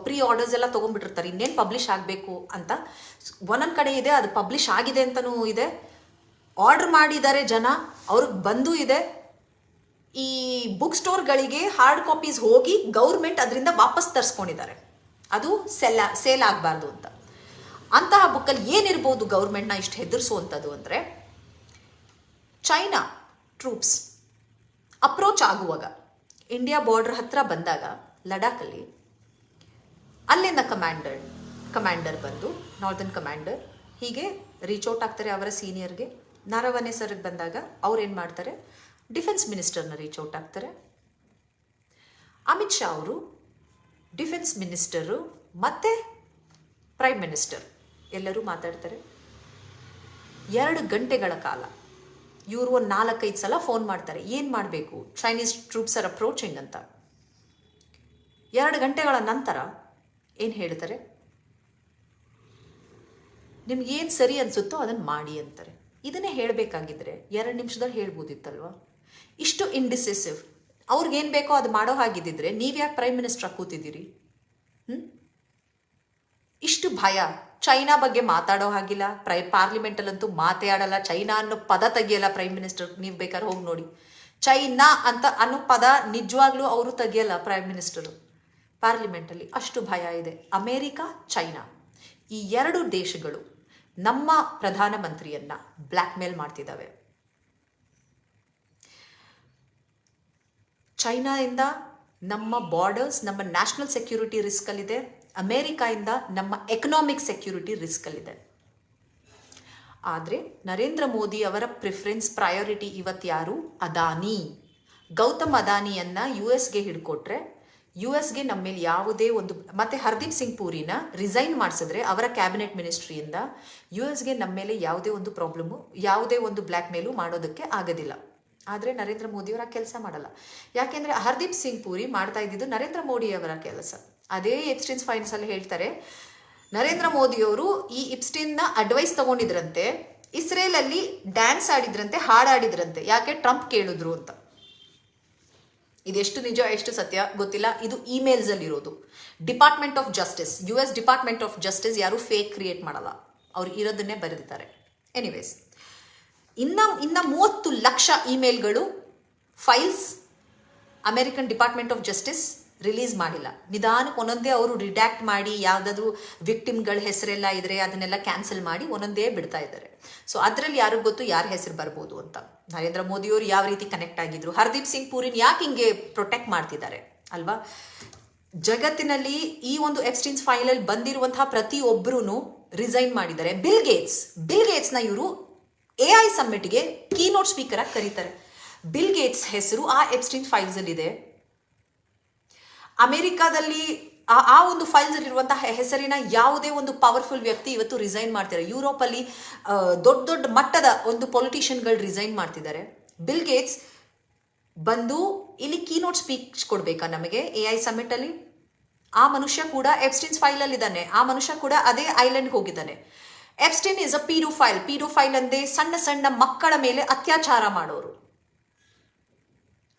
ಪ್ರೀ ಆರ್ಡರ್ಸ್ ಎಲ್ಲ ತೊಗೊಂಡ್ಬಿಟ್ಟಿರ್ತಾರೆ, ಇನ್ನೇನು ಪಬ್ಲಿಷ್ ಆಗಬೇಕು ಅಂತ. ಒಂದೊಂದು ಕಡೆ ಇದೆ ಅದು ಪಬ್ಲಿಷ್ ಆಗಿದೆ ಅಂತಲೂ ಇದೆ, ಆರ್ಡರ್ ಮಾಡಿದ್ದಾರೆ ಜನ, ಅವ್ರಿಗೆ ಬಂದೂ ಇದೆ. ಈ ಬುಕ್ ಸ್ಟೋರ್ಗಳಿಗೆ ಹಾರ್ಡ್ ಕಾಪೀಸ್ ಹೋಗಿ ಗೌರ್ಮೆಂಟ್ ಅದರಿಂದ ವಾಪಸ್ ತರಿಸ್ಕೊಂಡಿದ್ದಾರೆ, ಅದು ಸೇಲ್ ಆಗಬಾರ್ದು ಅಂತ. ಅಂತಹ ಬುಕ್ಕಲ್ಲಿ ಏನಿರ್ಬೋದು ಗೌರ್ಮೆಂಟ್ನ ಇಷ್ಟು ಹೆದರಿಸುವಂಥದ್ದು ಅಂದರೆ, ಚೈನಾ ಟ್ರೂಪ್ಸ್ ಅಪ್ರೋಚ್ ಆಗುವಾಗ, ಇಂಡಿಯಾ ಬಾರ್ಡರ್ ಹತ್ರ ಬಂದಾಗ ಲಡಾಖಲ್ಲಿ ಅಲ್ಲಿಂದ ಕಮಾಂಡರ್ ಬಂದು, ನಾರ್ದರ್ನ್ ಕಮಾಂಡರ್ ಹೀಗೆ ರೀಚೌಟ್ ಆಗ್ತಾರೆ ಅವರ ಸೀನಿಯರ್ಗೆ. ನರವಣೆ ಸರ್ಗೆ ಬಂದಾಗ ಅವ್ರು ಏನು ಮಾಡ್ತಾರೆ, ಡಿಫೆನ್ಸ್ ಮಿನಿಸ್ಟರ್ನ ರೀಚೌಟ್ ಆಗ್ತಾರೆ. ಅಮಿತ್ ಶಾ ಅವರು ಡಿಫೆನ್ಸ್ ಮಿನಿಸ್ಟರು ಮತ್ತು ಪ್ರೈಮ್ ಮಿನಿಸ್ಟರ್ ಎಲ್ಲರೂ ಮಾತಾಡ್ತಾರೆ. 2 ಗಂಟೆಗಳ ಕಾಲ ಇವರು ಒಂದು 4-5 ಸಲ ಫೋನ್ ಮಾಡ್ತಾರೆ, ಏನು ಮಾಡಬೇಕು, ಚೈನೀಸ್ ಟ್ರೂಪ್ಸ್ ಆರ್ ಅಪ್ರೋಚಿಂಗ್ ಅಂತ. 2 ಗಂಟೆಗಳ ನಂತರ ಏನು ಹೇಳ್ತಾರೆ, ನಿಮ್ಗೇನು ಸರಿ ಅನಿಸುತ್ತೋ ಅದನ್ನು ಮಾಡಿ ಅಂತಾರೆ. ಇದನ್ನೇ ಹೇಳಬೇಕಾಗಿದ್ರೆ 2 ನಿಮಿಷದಲ್ಲಿ ಹೇಳ್ಬೋದಿತ್ತಲ್ವ. ಇಷ್ಟು ಇಂಡಿಸಿಸಿವ್, ಅವ್ರಿಗೇನು ಬೇಕೋ ಅದು ಮಾಡೋ ಹಾಗಿದ್ದಿದ್ರೆ ನೀವ್ಯಾಕೆ ಪ್ರೈಮ್ ಮಿನಿಸ್ಟರ್ ಕೂತಿದ್ದೀರಿ? ಇಷ್ಟು ಭಯ. ಚೈನಾ ಬಗ್ಗೆ ಮಾತಾಡೋ ಹಾಗಿಲ್ಲ, ಪಾರ್ಲಿಮೆಂಟಲ್ಲಂತೂ ಮಾತೇ ಆಡಲ್ಲ, ಚೈನಾ ಅನ್ನೋ ಪದ ತೆಗಿಯಲ್ಲ ಪ್ರೈಮ್ ಮಿನಿಸ್ಟರ್. ನೀವು ಬೇಕಾದ್ರೆ ಹೋಗಿ ನೋಡಿ, ಚೈನಾ ಅಂತ ಅನ್ನೋ ಪದ ನಿಜವಾಗ್ಲೂ ಅವರು ತೆಗಿಯಲ್ಲ ಪ್ರೈಮ್ ಮಿನಿಸ್ಟರು ಪಾರ್ಲಿಮೆಂಟಲ್ಲಿ. ಅಷ್ಟು ಭಯ ಇದೆ. ಅಮೇರಿಕಾ, ಚೈನಾ ಈ 2 ದೇಶಗಳು ನಮ್ಮ ಪ್ರಧಾನಮಂತ್ರಿಯನ್ನ ಬ್ಲ್ಯಾಕ್ ಮೇಲ್ ಮಾಡ್ತಿದ್ದಾವೆ. ಚೈನಾದಿಂದ ನಮ್ಮ ಬಾರ್ಡರ್ಸ್, ನಮ್ಮ ನ್ಯಾಷನಲ್ ಸೆಕ್ಯೂರಿಟಿ ರಿಸ್ಕಲ್ಲಿದೆ. ಅಮೇರಿಕಾಯಿಂದ ನಮ್ಮ ಎಕನಾಮಿಕ್ ಸೆಕ್ಯೂರಿಟಿ ರಿಸ್ಕಲ್ಲಿದೆ. ಆದರೆ ನರೇಂದ್ರ ಮೋದಿ ಅವರ ಪ್ರಯಾರಿಟಿ ಇವತ್ತು ಯಾರು? ಅದಾನಿ. ಗೌತಮ್ ಅದಾನಿಯನ್ನ US ಗೆ ಹಿಡ್ಕೊಟ್ರೆ, US ಗೆ ನಮ್ಮ ಮೇಲೆ ಯಾವುದೇ ಒಂದು, ಮತ್ತೆ ಹರ್ದೀಪ್ ಸಿಂಗ್ ಪೂರಿನ ರಿಸೈನ್ ಮಾಡಿಸಿದ್ರೆ ಅವರ ಕ್ಯಾಬಿನೆಟ್ ಮಿನಿಸ್ಟ್ರಿಯಿಂದ US ಗೆ ನಮ್ಮ ಮೇಲೆ ಯಾವುದೇ ಒಂದು ಪ್ರಾಬ್ಲಮ್ಮು, ಯಾವುದೇ ಒಂದು ಬ್ಲ್ಯಾಕ್ ಮೇಲು ಮಾಡೋದಕ್ಕೆ ಆಗೋದಿಲ್ಲ. ಆದರೆ ನರೇಂದ್ರ ಮೋದಿಯವರ ಕೆಲಸ ಮಾಡಲ್ಲ. ಯಾಕೆಂದರೆ ಹರ್ದೀಪ್ ಸಿಂಗ್ ಪೂರಿ ಮಾಡ್ತಾ ಇದ್ದಿದ್ದು ನರೇಂದ್ರ ಮೋದಿಯವರ ಕೆಲಸ. ಅದೇ ಎಪ್ಸ್ಟೈನ್ ಫೈಲ್ಸ್ ಅಲ್ಲಿ ಹೇಳ್ತಾರೆ, ನರೇಂದ್ರ ಮೋದಿಯವರು ಈ ಎಪ್ಸ್ಟೈನ್ನ ಅಡ್ವೈಸ್ ತಗೊಂಡಿದ್ರಂತೆ, ಇಸ್ರೇಲಲ್ಲಿ ಡ್ಯಾನ್ಸ್ ಆಡಿದ್ರಂತೆ, ಹಾಡಾಡಿದ್ರಂತೆ, ಯಾಕೆ ಟ್ರಂಪ್ ಕೇಳಿದ್ರು ಅಂತ. ಇದೆಷ್ಟು ನಿಜ ಎಷ್ಟು ಸತ್ಯ ಗೊತ್ತಿಲ್ಲ. ಇದು ಇಮೇಲ್ಸ್ ಅಲ್ಲಿ ಇರೋದು. Department of justice, US department of justice ಯಾರು ಫೇಕ್ ಕ್ರಿಯೇಟ್ ಮಾಡಲ್ಲ, ಅವ್ರು ಇರೋದನ್ನೇ ಬರೆದಿದ್ದಾರೆ. ಎನಿವೇಸ್, ಇನ್ನ 30 ಲಕ್ಷ ಇಮೇಲ್ಗಳು, files American department of justice release ಮಾಡಿಲ್ಲ. ನಿಧಾನಕ್ಕೆ ಒಂದೊಂದೇ ಅವರು ರಿಡ್ಯಾಕ್ಟ್ ಮಾಡಿ, ಯಾವುದಾದ್ರೂ ವಿಕ್ಟಿಮ್ಗಳ ಹೆಸರೆಲ್ಲ ಇದ್ರೆ ಅದನ್ನೆಲ್ಲ ಕ್ಯಾನ್ಸಲ್ ಮಾಡಿ ಒಂದೊಂದೇ ಬಿಡ್ತಾ ಇದ್ದಾರೆ. ಸೊ ಅದರಲ್ಲಿ ಯಾರಿಗೂ ಗೊತ್ತು ಯಾರ ಹೆಸರು ಬರ್ಬೋದು ಅಂತ. ನರೇಂದ್ರ ಮೋದಿಯವರು ಯಾವ ರೀತಿ ಕನೆಕ್ಟ್ ಆಗಿದ್ರು, ಹರ್ದೀಪ್ ಸಿಂಗ್ ಪೂರಿನ್ ಯಾಕೆ ಹಿಂಗೆ ಪ್ರೊಟೆಕ್ಟ್ ಮಾಡ್ತಿದ್ದಾರೆ ಅಲ್ವಾ. ಜಗತ್ತಿನಲ್ಲಿ ಈ ಒಂದು ಎಪ್ಸ್ಟೈನ್ಸ್ ಫೈಲಲ್ಲಿ ಬಂದಿರುವಂತಹ ಪ್ರತಿಯೊಬ್ಬರೂ ರಿಸೈನ್ ಮಾಡಿದ್ದಾರೆ. ಬಿಲ್ ಗೇಟ್ಸ್ನ ಇವರು AI ಸಮ್ಮಿಟ್ಗೆ ಕೀನೋಟ್ ಸ್ಪೀಕರ್ ಆಗಿ ಕರೀತಾರೆ. ಬಿಲ್ ಗೇಟ್ಸ್ ಹೆಸರು ಆ ಎಪ್ಸ್ಟೈನ್ ಫೈಲ್ಸ್ ಅಲ್ಲಿ ಇದೆ. ಅಮೆರಿಕಾದಲ್ಲಿ ಆ ಒಂದು ಫೈಲ್ಸ್ ಇರುವಂತಹ ಹೆಸರಿನ ಯಾವುದೇ ಒಂದು ಪವರ್ಫುಲ್ ವ್ಯಕ್ತಿ ಇವತ್ತು ರಿಸೈನ್ ಮಾಡ್ತಾರೆ. ಯುರೋಪಲ್ಲಿ ದೊಡ್ಡ ದೊಡ್ಡ ಮಟ್ಟದ ಒಂದು ಪೊಲಿಟಿಷಿಯನ್ಗಳು ರಿಸೈನ್ ಮಾಡ್ತಿದ್ದಾರೆ. ಬಿಲ್ ಗೇಟ್ಸ್ ಬಂದು ಇಲ್ಲಿ ಕೀನೋಟ್ ಸ್ಪೀಚ್ ಕೊಡ್ಬೇಕಾ ನಮಗೆ AI ಸಮ್ಮಿಟ್ ಅಲ್ಲಿ? ಆ ಮನುಷ್ಯ ಕೂಡ ಎಪ್ಸ್ಟೈನ್ಸ್ ಫೈಲ್ ಅಲ್ಲಿ ಇದ್ದಾನೆ. ಆ ಮನುಷ್ಯ ಕೂಡ ಅದೇ ಐಲ್ಯಾಂಡ್ ಹೋಗಿದ್ದಾನೆ. ಎಪ್ಸ್ಟೈನ್ ಇಸ್ ಅ ಪೀಡೋಫೈಲ್ ಅಂದೇ ಸಣ್ಣ ಸಣ್ಣ ಮಕ್ಕಳ ಮೇಲೆ ಅತ್ಯಾಚಾರ ಮಾಡೋರು.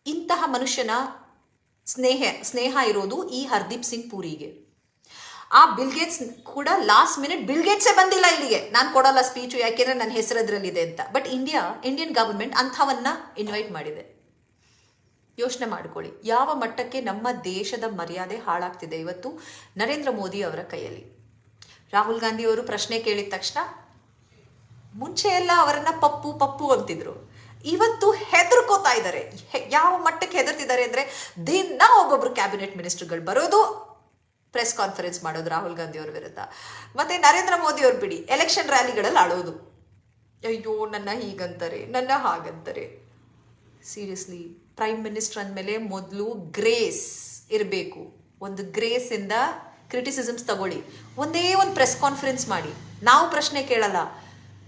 ಇಂತಹ ಮನುಷ್ಯನ ಸ್ನೇಹ ಇರೋದು ಈ ಹರ್ದೀಪ್ ಸಿಂಗ್ ಪೂರಿಗೆ. ಆ ಬಿಲ್ ಗೇಟ್ಸ್ ಕೂಡ ಲಾಸ್ಟ್ ಮಿನಿಟ್ ಬಿಲ್ ಗೇಟ್ಸೇ ಬಂದಿಲ್ಲ ಇಲ್ಲಿಗೆ, ನಾನು ಕೊಡಲ್ಲ ಸ್ಪೀಚು ಯಾಕೆಂದ್ರೆ ನನ್ನ ಹೆಸರು ಅದರಲ್ಲಿದೆ ಅಂತ. ಬಟ್ ಇಂಡಿಯನ್ ಗವರ್ಮೆಂಟ್ ಅಂಥವನ್ನ ಇನ್ವೈಟ್ ಮಾಡಿದೆ. ಯೋಚನೆ ಮಾಡ್ಕೊಳ್ಳಿ ಯಾವ ಮಟ್ಟಕ್ಕೆ ನಮ್ಮ ದೇಶದ ಮರ್ಯಾದೆ ಹಾಳಾಗ್ತಿದೆ ಇವತ್ತು ನರೇಂದ್ರ ಮೋದಿ ಅವರ ಕೈಯಲ್ಲಿ. ರಾಹುಲ್ ಗಾಂಧಿ ಅವರು ಪ್ರಶ್ನೆ ಕೇಳಿದ ತಕ್ಷಣ ಮುಂಚೆ ಎಲ್ಲ ಅವರನ್ನ ಪಪ್ಪು ಅಂತಿದ್ರು, ಇವತ್ತು ಹೆದರ್ಕೋತಾ ಇದ್ದಾರೆ. ಯಾವ ಮಟ್ಟಕ್ಕೆ ಹೆದರ್ತಿದ್ದಾರೆ ಅಂದ್ರೆ, ದಿನ ಒಬ್ಬೊಬ್ರು ಕ್ಯಾಬಿನೆಟ್ ಮಿನಿಸ್ಟರ್ಗಳು ಬರೋದು, ಪ್ರೆಸ್ ಕಾನ್ಫರೆನ್ಸ್ ಮಾಡೋದು ರಾಹುಲ್ ಗಾಂಧಿ ಅವ್ರ ವಿರುದ್ಧ. ಮತ್ತೆ ನರೇಂದ್ರ ಮೋದಿ ಅವ್ರು ಬಿಡಿ, ಎಲೆಕ್ಷನ್ ರ್ಯಾಲಿಗಳಲ್ಲಿ ಆಡೋದು, ಅಯ್ಯೋ ನನ್ನ ಹೀಗಂತಾರೆ, ನನ್ನ ಹಾಗಂತಾರೆ. ಸೀರಿಯಸ್ಲಿ, ಪ್ರೈಮ್ ಮಿನಿಸ್ಟರ್ ಅಂದಮೇಲೆ ಮೊದಲು ಗ್ರೇಸ್ ಇರಬೇಕು. ಒಂದು ಗ್ರೇಸಿಂದ ಕ್ರಿಟಿಸಿಸಮ್ಸ್ ತಗೊಳ್ಳಿ. ಒಂದೇ ಒಂದು ಪ್ರೆಸ್ ಕಾನ್ಫರೆನ್ಸ್ ಮಾಡಿ, ನಾವು ಪ್ರಶ್ನೆ ಕೇಳಲ್ಲ,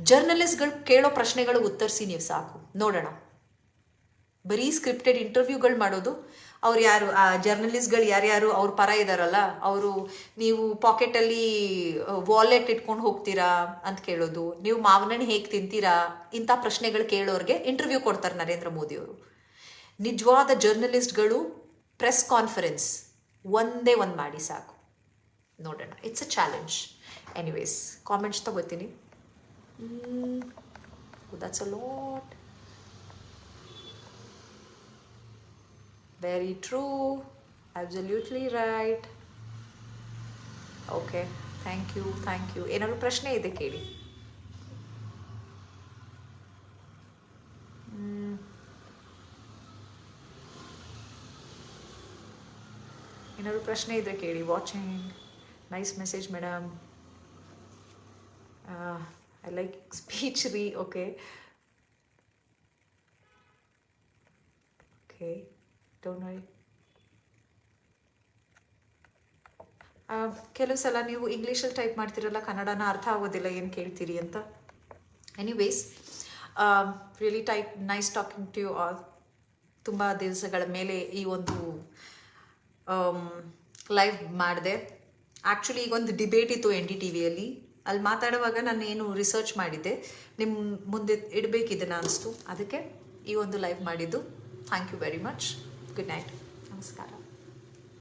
ಜರ್ನಲಿಸ್ಟ್ಗಳು ಕೇಳೋ ಪ್ರಶ್ನೆಗಳು ಉತ್ತರಿಸಿ ನೀವು ಸಾಕು, ನೋಡೋಣ. ಬರೀ ಸ್ಕ್ರಿಪ್ಟೆಡ್ ಇಂಟರ್ವ್ಯೂಗಳು ಮಾಡೋದು, ಅವ್ರು ಯಾರು ಆ ಜರ್ನಲಿಸ್ಟ್ಗಳು ಯಾರ್ಯಾರು ಅವ್ರ ಪರ ಇದಾರಲ್ಲ, ಅವರು ನೀವು ಪಾಕೆಟಲ್ಲಿ ವಾಲೆಟ್ ಇಟ್ಕೊಂಡು ಹೋಗ್ತೀರಾ ಅಂತ ಕೇಳೋದು, ನೀವು ಮಾವಿನಣ್ಣು ಹೇಗೆ ತಿಂತೀರಾ, ಇಂಥ ಪ್ರಶ್ನೆಗಳು ಕೇಳೋರಿಗೆ ಇಂಟರ್ವ್ಯೂ ಕೊಡ್ತಾರೆ ನರೇಂದ್ರ ಮೋದಿಯವರು. ನಿಜವಾದ ಜರ್ನಲಿಸ್ಟ್ಗಳು ಪ್ರೆಸ್ ಕಾನ್ಫರೆನ್ಸ್ ಒಂದೇ ಒಂದು ಮಾಡಿ ಸಾಕು, ನೋಡೋಣ. It's a challenge. Anyways, comments ತಗೋತೀನಿ. That's a lot. Very true. Absolutely right. Okay. Thank you. Thank you. ಏನಾದ್ರು ಪ್ರಶ್ನೆ ಇದೆ ಕೇಳಿ. ಏನಾದ್ರು ಪ್ರಶ್ನೆ ಇದ್ರೆ ಕೇಳಿ. Watching. Nice message madam. I like speech ರೀ. ಓಕೆ. ಓಕೆ. Don't worry. ಕೆಲವು ಸಲ ನೀವು ಇಂಗ್ಲೀಷಲ್ಲಿ ಟೈಪ್ ಮಾಡ್ತಿರಲ್ಲ, ಕನ್ನಡನ ಅರ್ಥ ಆಗೋದಿಲ್ಲ ಏನು ಕೇಳ್ತೀರಿ ಅಂತ. Anyways, really nice talking to you all. ತುಂಬ ದಿವಸಗಳ ಮೇಲೆ ಈ ಒಂದು ಲೈವ್ ಮಾಡಿದೆ. ಆ್ಯಕ್ಚುಲಿ ಈಗ ಒಂದು ಡಿಬೇಟ್ ಇತ್ತು NDTVಯಲ್ಲಿ. ಅಲ್ಲಿ ಮಾತಾಡುವಾಗ ನಾನು ಏನು ರಿಸರ್ಚ್ ಮಾಡಿದ್ದೆ ನಿಮ್ಮ ಮುಂದೆ ಇಡಬೇಕಿದೆ ಅನಿಸ್ತು, ಅದಕ್ಕೆ ಈ ಒಂದು ಲೈವ್ ಮಾಡಿದ್ದು. Thank you very much. Good night. ನಮಸ್ಕಾರ.